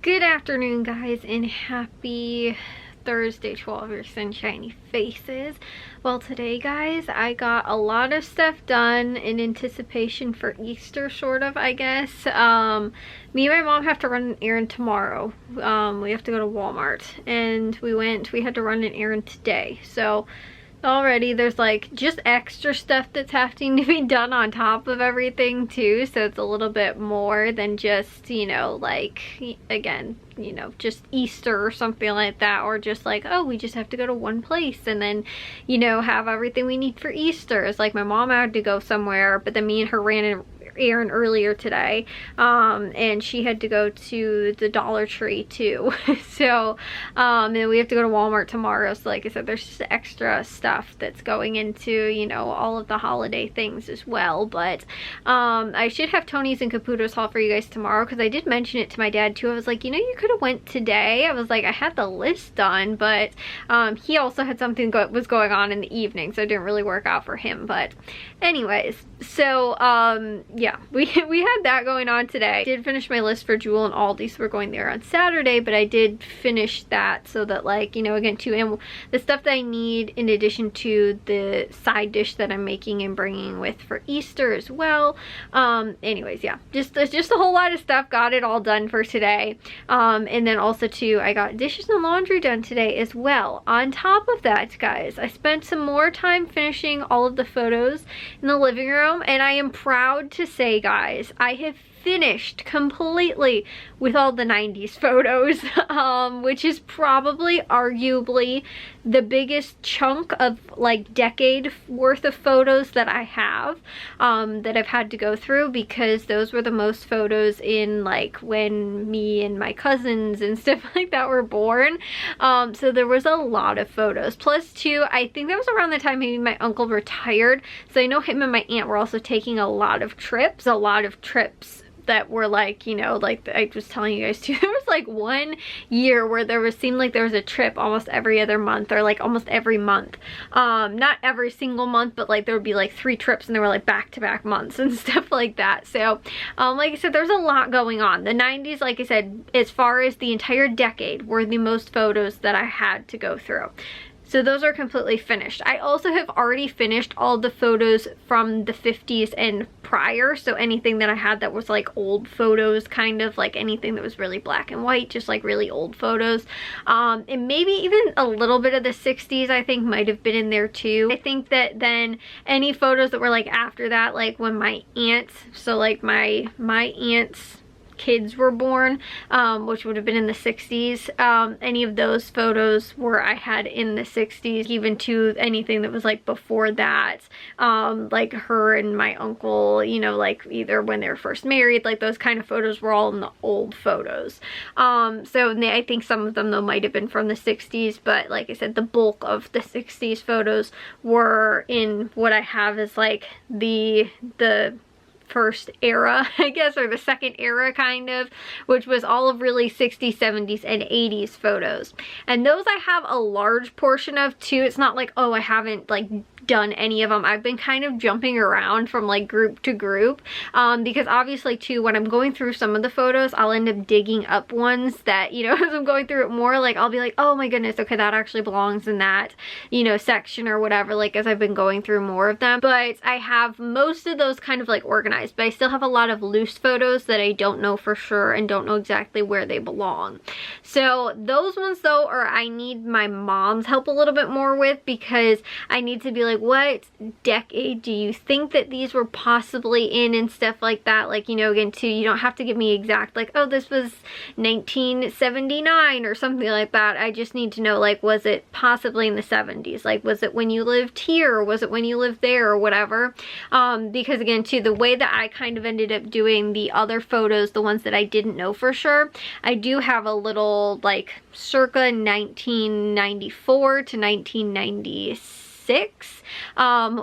Good afternoon, guys, and happy Thursday to all of your sunshiny faces. Well, today, guys, I got a lot of stuff done in anticipation for Easter, sort of, I guess. Me and my mom have to run an errand tomorrow. We have to go to Walmart, and we had to run an errand today. So already there's like just extra stuff that's having to be done on top of everything too, so it's a little bit more than just, you know, like, again, you know, just Easter or something like that, or just like, oh, we just have to go to one place and then, you know, have everything we need for Easter. It's like my mom had to go somewhere, but then me and her ran an errand earlier today, and she had to go to the Dollar Tree too. So and we have to go to Walmart tomorrow, so like I said, there's just extra stuff that's going into, you know, all of the holiday things as well. But I should have Tony's and Caputo's haul for you guys tomorrow, because I did mention it to my dad too. I was like, you know, you could have went today. I was like, I had the list done, but he also had something was going on in the evening, so it didn't really work out for him. But anyways, so yeah, we had that going on today. I did finish my list for Jewel and Aldi, so we're going there on Saturday, but I did finish that so that, like, you know, again too, and the stuff that I need in addition to the side dish that I'm making and bringing with for Easter as well. Anyways, yeah, just a whole lot of stuff. Got it all done for today. And then also too, I got dishes and laundry done today as well. On top of that, guys, I spent some more time finishing all of the photos in the living room, and I am proud to say, guys, I have finished completely with all the 90s photos, which is probably arguably the biggest chunk of like decade worth of photos that I have, that I've had to go through, because those were the most photos in like when me and my cousins and stuff like that were born. So there was a lot of photos. Plus too, I think that was around the time maybe my uncle retired, so I know him and my aunt were also taking a lot of trips that were like, you know, like I was telling you guys too, there was like one year where seemed like there was a trip almost every other month, or like almost every month. Not every single month, but like there would be like 3 trips, and they were like back-to-back months and stuff like that. So like I said, there's a lot going on. The 90s, like I said, as far as the entire decade, were the most photos that I had to go through. So those are completely finished. I also have already finished all the photos from the 50s and prior. So anything that I had that was like old photos, kind of like anything that was really black and white, just like really old photos. And maybe even a little bit of the 60s, I think might have been in there too. I think that then any photos that were like after that, like when my aunts, so like my aunt's kids were born, which would have been in the 60s, any of those photos were I had in the 60s, even to anything that was like before that, like her and my uncle, you know, like either when they were first married, like those kind of photos were all in the old photos. So I think some of them though might have been from the 60s, but like I said, the bulk of the 60s photos were in what I have is like the first era, I guess, or the second era kind of, which was all of really 60s, 70s, and 80s photos. And those I have a large portion of too. It's not like, oh, I haven't like done any of them. I've been kind of jumping around from like group to group, because obviously too, when I'm going through some of the photos, I'll end up digging up ones that, you know, as I'm going through it more, like I'll be like, oh my goodness, okay, that actually belongs in that, you know, section or whatever, like as I've been going through more of them. But I have most of those kind of like organized, but I still have a lot of loose photos that I don't know for sure and don't know exactly where they belong. So those ones though, or I need my mom's help a little bit more with, because I need to be like, what decade do you think that these were possibly in and stuff like that. Like, you know, again too, you don't have to give me exact like, oh, this was 1979 or something like that. I just need to know, like, was it possibly in the 70s? Like, was it when you lived here, or was it when you lived there, or whatever? Because again too, the way that I kind of ended up doing the other photos, the ones that I didn't know for sure, I do have a little like circa 1994 to 1996 96,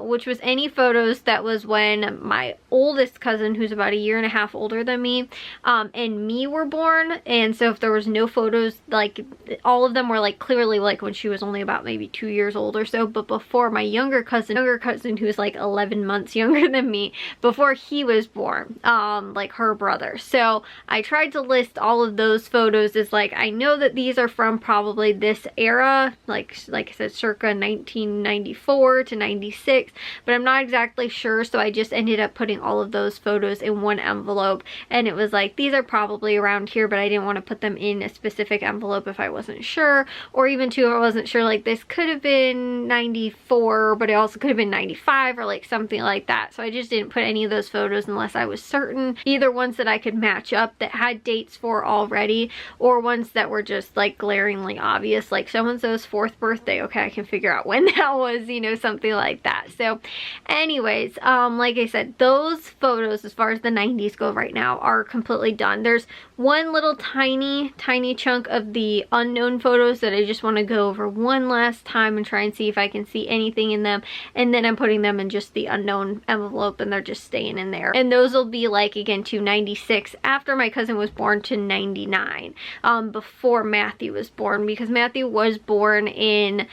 which was any photos that was when my oldest cousin, who's about a year and a half older than me, and me were born. And so if there was no photos, like all of them were like clearly like when she was only about maybe 2 years old or so, but before my younger cousin who was like 11 months younger than me, before he was born, like her brother. So I tried to list all of those photos as like, I know that these are from probably this era, like I said, circa 1994 to 96, but I'm not exactly sure. So I just ended up putting all of those photos in one envelope, and it was like, these are probably around here, but I didn't want to put them in a specific envelope if I wasn't sure, or even too, if I wasn't sure, like this could have been 94, but it also could have been 95 or like something like that. So I just didn't put any of those photos unless I was certain, either ones that I could match up that had dates for already, or ones that were just like glaringly obvious, like so-and-so's 4th birthday, okay, I can figure out when that was, you know, something like that. So anyways, like I said, those photos as far as the 90s go right now are completely done. There's one little tiny chunk of the unknown photos that I just want to go over one last time and try and see if I can see anything in them, and then I'm putting them in just the unknown envelope and they're just staying in there. And those will be like, again, to 96 after my cousin was born, to 99 before Matthew was born, because Matthew was born in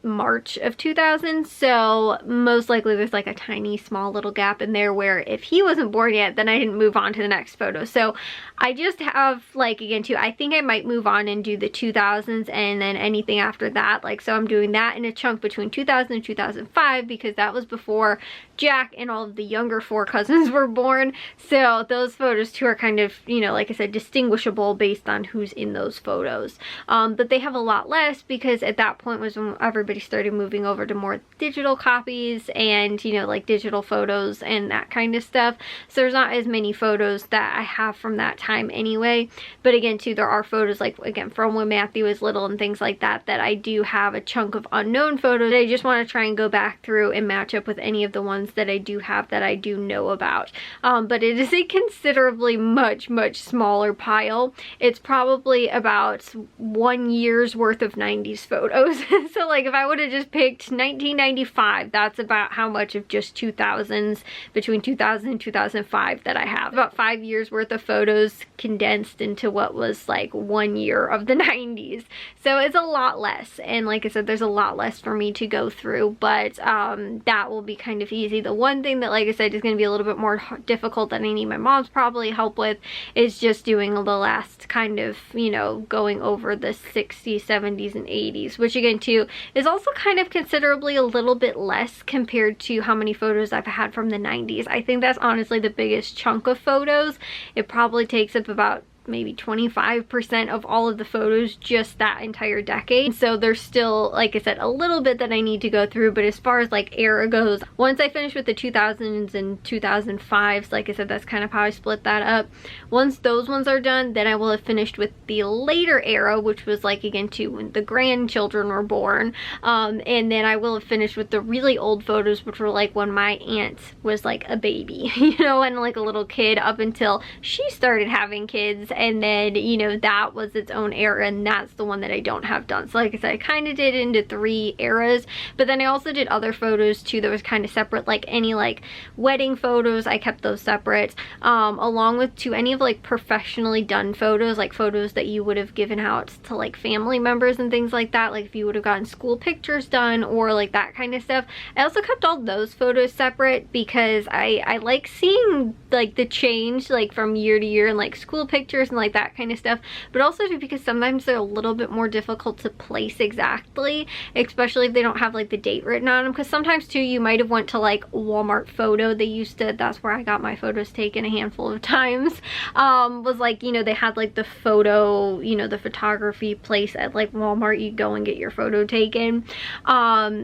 March of 2000, so most likely there's like a tiny small little gap in there where if he wasn't born yet, then I didn't move on to the next photo. So I just have like, again, too, I think I might move on and do the 2000s and then anything after that. Like, so I'm doing that in a chunk between 2000 and 2005 because that was before Jack and all of the younger 4 cousins were born. So those photos too are kind of, you know, like I said, distinguishable based on who's in those photos. But they have a lot less because at that point was when everybody started moving over to more digital copies and, you know, like digital photos and that kind of stuff. So there's not as many photos that I have from that time anyway. But again, too, there are photos like, again, from when Matthew was little and things like that, that I do have a chunk of unknown photos. I just want to try and go back through and match up with any of the ones that I do have that I do know about. But it is a considerably much smaller pile. It's probably about 1 year's worth of 90s photos. So like if I would have just picked 1995, that's about how much of just 2000s, between 2000 and 2005 that I have. About 5 years worth of photos condensed into what was like 1 year of the 90s. So it's a lot less, and like I said, there's a lot less for me to go through, but that will be kind of easy. The one thing that, like I said, is going to be a little bit more difficult that I need my mom's probably help with is just doing the last kind of, you know, going over the 60s, 70s, and 80s, which again too is also kind of considerably a little bit less compared to how many photos I've had from the 90s. I think that's honestly the biggest chunk of photos. It probably takes up about maybe 25% of all of the photos just that entire decade. So there's still, like I said, a little bit that I need to go through, but as far as like era goes, once I finish with the 2000s and 2005s, like I said, that's kind of how I split that up. Once those ones are done, then I will have finished with the later era, which was like, again, too, when the grandchildren were born, and then I will have finished with the really old photos, which were like when my aunt was like a baby, you know, and like a little kid up until she started having kids. And then, you know, that was its own era, and that's the one that I don't have done. So like I said, I kind of did it into 3 eras, but then I also did other photos too that was kind of separate, like any like wedding photos, I kept those separate, along with to any of like professionally done photos, like photos that you would have given out to like family members and things like that, like if you would have gotten school pictures done or like that kind of stuff. I also kept all those photos separate because I like seeing like the change like from year to year and like school pictures and like that kind of stuff, but also because sometimes they're a little bit more difficult to place exactly, especially if they don't have like the date written on them, because sometimes too you might have went to like Walmart photo, they used to, that's where I got my photos taken a handful of times, was like, you know, they had like the photo, you know, the photography place at like Walmart, you go and get your photo taken,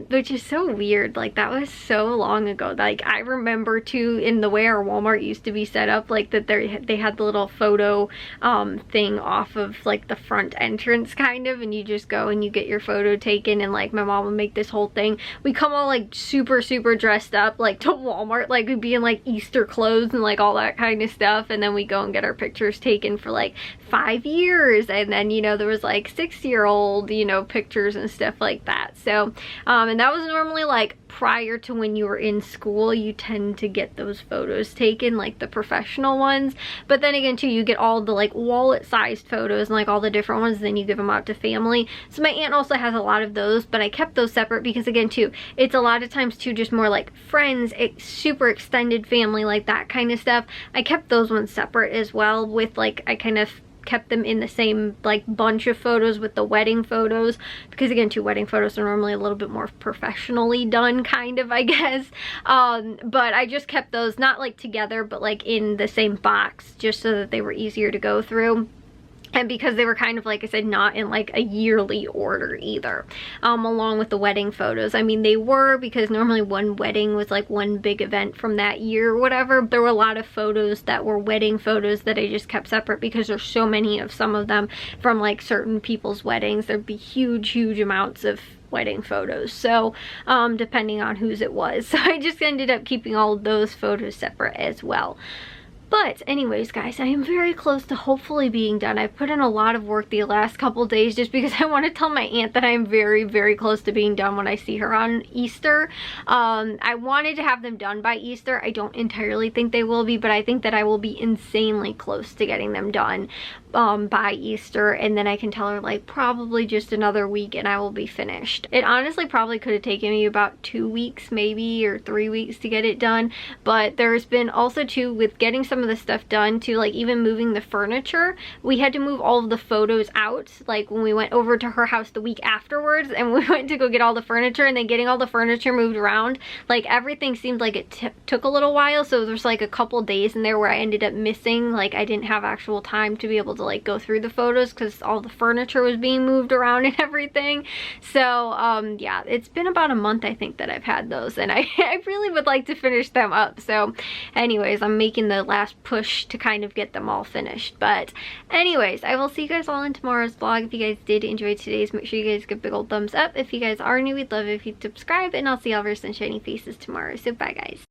which is so weird. Like that was so long ago. Like I remember too, in the way our Walmart used to be set up, like that they had the little photo thing off of like the front entrance kind of, and you just go and you get your photo taken, and like my mom would make this whole thing. We come all like super dressed up like to Walmart, like we'd be in like Easter clothes and like all that kind of stuff, and then we go and get our pictures taken for like 5 years, and then, you know, there was like 6-year-old, you know, pictures and stuff like that. So and that was normally like prior to when you were in school. You tend to get those photos taken, like the professional ones, but then again too, you get all the like wallet sized photos and like all the different ones, then you give them out to family. So my aunt also has a lot of those, but I kept those separate because again too, it's a lot of times too just more like friends, super extended family, like that kind of stuff. I kept those ones separate as well, with like, I kind of kept them in the same like bunch of photos with the wedding photos, because again too, wedding photos are normally a little bit more professionally done, kind of, I guess. But I just kept those not like together, but like in the same box, just so that they were easier to go through. And because they were kind of, like I said, not in like a yearly order either, along with the wedding photos. I mean, they were, because normally one wedding was like one big event from that year or whatever. There were a lot of photos that were wedding photos that I just kept separate, because there's so many of some of them from like certain people's weddings. There'd be huge amounts of wedding photos, so depending on whose it was. So I just ended up keeping all of those photos separate as well. But anyways, guys, I am very close to hopefully being done. I've put in a lot of work the last couple days just because I want to tell my aunt that I am very close to being done when I see her on Easter. I wanted to have them done by Easter. I don't entirely think they will be, but I think that I will be insanely close to getting them done by Easter, and then I can tell her like probably just another week and I will be finished. It honestly probably could have taken me about 2 weeks maybe, or 3 weeks to get it done, but there's been also too, with getting some of the stuff done too, like even moving the furniture, we had to move all of the photos out like when we went over to her house the week afterwards, and we went to go get all the furniture, and then getting all the furniture moved around, like everything seemed like it took a little while. So there's like a couple days in there where I ended up missing, like I didn't have actual time to be able to like go through the photos because all the furniture was being moved around and everything. So yeah, it's been about a month I think that I've had those, and I really would like to finish them up. So anyways, I'm making the last push to kind of get them all finished. But anyways, I will see you guys all in tomorrow's vlog. If you guys did enjoy today's, make sure you guys give a big old thumbs up. If you guys are new, we'd love it if you'd subscribe, and I'll see all of your sunshiny faces tomorrow. So bye guys.